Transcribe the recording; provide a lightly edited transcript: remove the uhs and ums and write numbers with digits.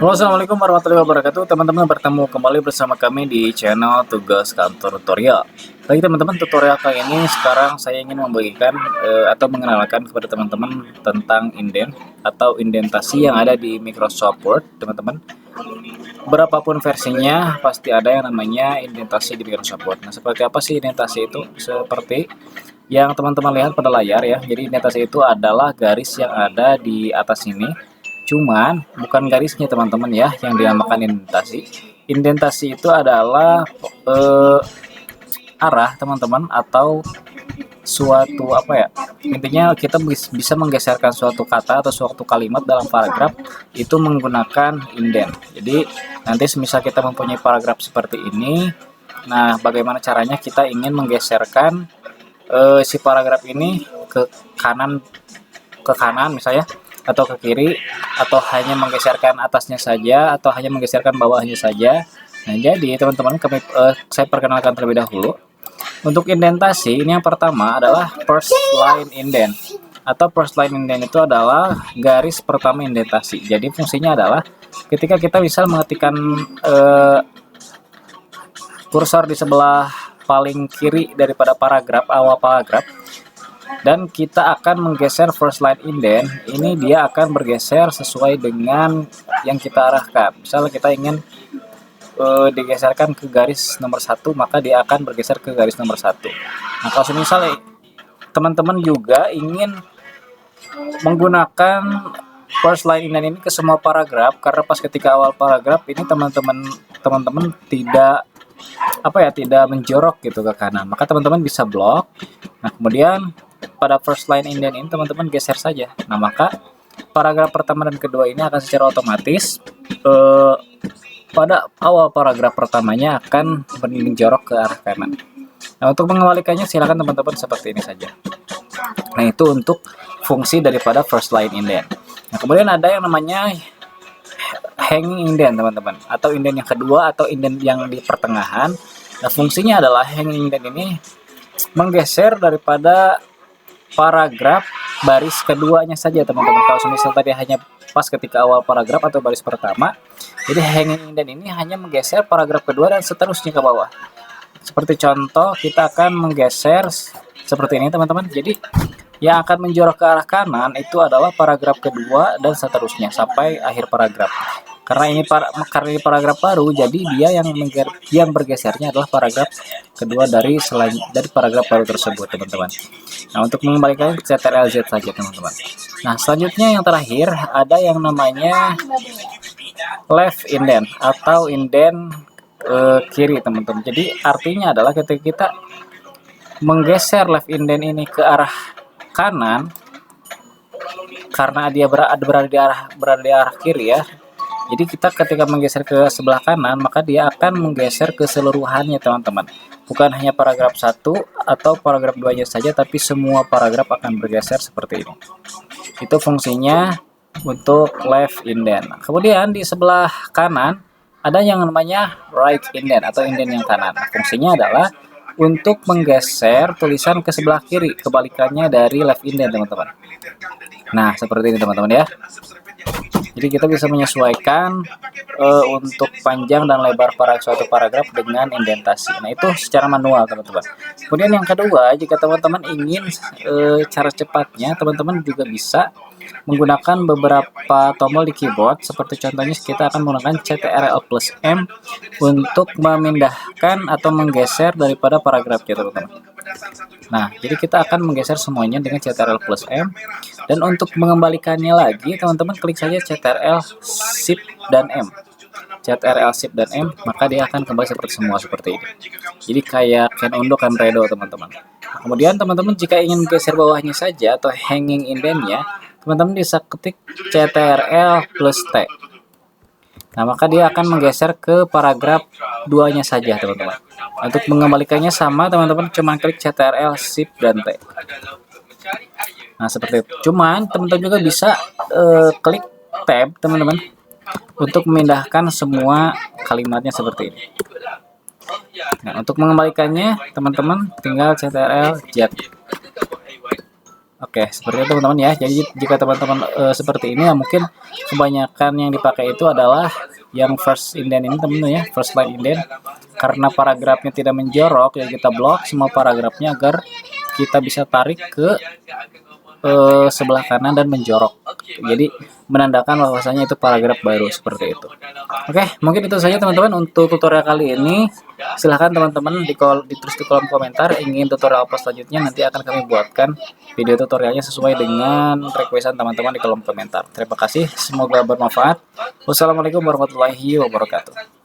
Halo, assalamualaikum warahmatullahi wabarakatuh. Teman-teman, bertemu kembali bersama kami di channel Tugas Kantor Tutorial. Baik teman-teman, tutorial kali ini sekarang saya ingin membagikan atau mengenalkan kepada teman-teman tentang indent atau indentasi yang ada di Microsoft Word. Teman-teman, berapapun versinya pasti ada yang namanya indentasi di Microsoft Word. Nah, seperti apa sih indentasi itu? Seperti yang teman-teman lihat pada layar ya. Jadi indentasi itu adalah garis yang ada di atas ini. Cuman bukan garisnya teman-teman ya yang dinamakan indentasi. Indentasi itu adalah arah teman-teman atau suatu apa ya, intinya kita bisa menggeserkan suatu kata atau suatu kalimat dalam paragraf itu menggunakan indent. Jadi nanti semisal kita mempunyai paragraf seperti ini, nah bagaimana caranya kita ingin menggeserkan si paragraf ini ke kanan misalnya, atau ke kiri, atau hanya menggeserkan atasnya saja, atau hanya menggeserkan bawahnya saja. Nah, jadi teman-teman, saya perkenalkan terlebih dahulu. Untuk indentasi, ini yang pertama adalah first line indent. Atau first line indent itu adalah garis pertama indentasi. Jadi fungsinya adalah ketika kita bisa mengetikkan kursor di sebelah paling kiri daripada paragraf, awal paragraf, dan kita akan menggeser first line indent, ini dia akan bergeser sesuai dengan yang kita arahkan. Misalnya kita ingin digeserkan ke garis nomor 1, maka dia akan bergeser ke garis nomor 1. Nah, kalau misalnya teman-teman juga ingin menggunakan first line indent ini ke semua paragraf, karena pas ketika awal paragraf ini teman-teman tidak tidak menjorok gitu ke kanan, maka teman-teman bisa blok. Nah, kemudian pada first line indent ini teman-teman geser saja. Nah, maka paragraf pertama dan kedua ini akan secara otomatis pada awal paragraf pertamanya akan menjorok ke arah kanan. Nah, untuk mengembalikannya silakan teman-teman seperti ini saja. Nah, itu untuk fungsi daripada first line indent. Nah, kemudian ada yang namanya hanging indent teman-teman, atau indent yang kedua atau indent yang di pertengahan. Nah, fungsinya adalah hanging indent ini menggeser daripada paragraf baris keduanya saja teman-teman. Kalau misal tadi hanya pas ketika awal paragraf atau baris pertama, jadi hanging indent ini hanya menggeser paragraf kedua dan seterusnya ke bawah. Seperti contoh, kita akan menggeser seperti ini teman-teman. Jadi yang akan menjorok ke arah kanan itu adalah paragraf kedua dan seterusnya sampai akhir paragraf. Karena ini paragraf baru, jadi dia yang bergesernya adalah paragraf kedua dari paragraf baru tersebut teman-teman. Nah, untuk mengembalikan Ctrl+Z saja teman-teman. Nah, selanjutnya yang terakhir ada yang namanya left indent atau indent kiri teman-teman. Jadi artinya adalah ketika kita menggeser left indent ini ke arah kanan, karena dia berada di arah kiri ya. Jadi kita ketika menggeser ke sebelah kanan, maka dia akan menggeser keseluruhannya teman-teman. Bukan hanya paragraf 1 atau paragraf 2-nya saja, tapi semua paragraf akan bergeser seperti ini. Itu fungsinya untuk left indent. Kemudian di sebelah kanan ada yang namanya right indent atau indent yang kanan. Fungsinya adalah untuk menggeser tulisan ke sebelah kiri, kebalikannya dari left indent teman-teman. Nah, seperti ini teman-teman ya. Jadi kita bisa menyesuaikan untuk panjang dan lebar suatu paragraf dengan indentasi. Nah, itu secara manual teman-teman. Kemudian yang kedua, jika teman-teman ingin cara cepatnya, teman-teman juga bisa menggunakan beberapa tombol di keyboard. Seperti contohnya kita akan menggunakan Ctrl+M untuk memindahkan atau menggeser daripada paragrafnya teman-teman. Nah, jadi kita akan menggeser semuanya dengan Ctrl+M. Dan untuk mengembalikannya lagi, teman-teman klik saja Ctrl+Shift dan M. Ctrl+Shift dan M, maka dia akan kembali seperti ini. Jadi kayak can undo, can redo teman-teman. Nah, kemudian teman-teman jika ingin geser bawahnya saja atau hanging indentnya, teman-teman bisa ketik Ctrl+T. Nah, maka dia akan menggeser ke paragraf 2-nya saja teman-teman. Untuk mengembalikannya sama teman-teman cuma klik Ctrl+Shift dan T. Nah, seperti itu. Cuman teman-teman juga bisa klik tab teman-teman untuk memindahkan semua kalimatnya seperti ini. Nah, untuk mengembalikannya teman-teman tinggal Ctrl+Z. Oke, seperti itu teman-teman ya. Jadi jika teman-teman seperti ini ya mungkin kebanyakan yang dipakai itu adalah yang first indent ini teman-teman ya, first line indent. Karena paragrafnya tidak menjorok ya kita blok semua paragrafnya agar kita bisa tarik ke sebelah kanan dan menjorok. Jadi menandakan bahwasanya itu paragraf baru seperti itu. Oke, mungkin itu saja teman-teman untuk tutorial kali ini. Silahkan teman-teman ditulis di kolom komentar ingin tutorial apa selanjutnya, nanti akan kami buatkan video tutorialnya sesuai dengan requestan teman-teman di kolom komentar. Terima kasih, semoga bermanfaat. Wassalamualaikum warahmatullahi wabarakatuh.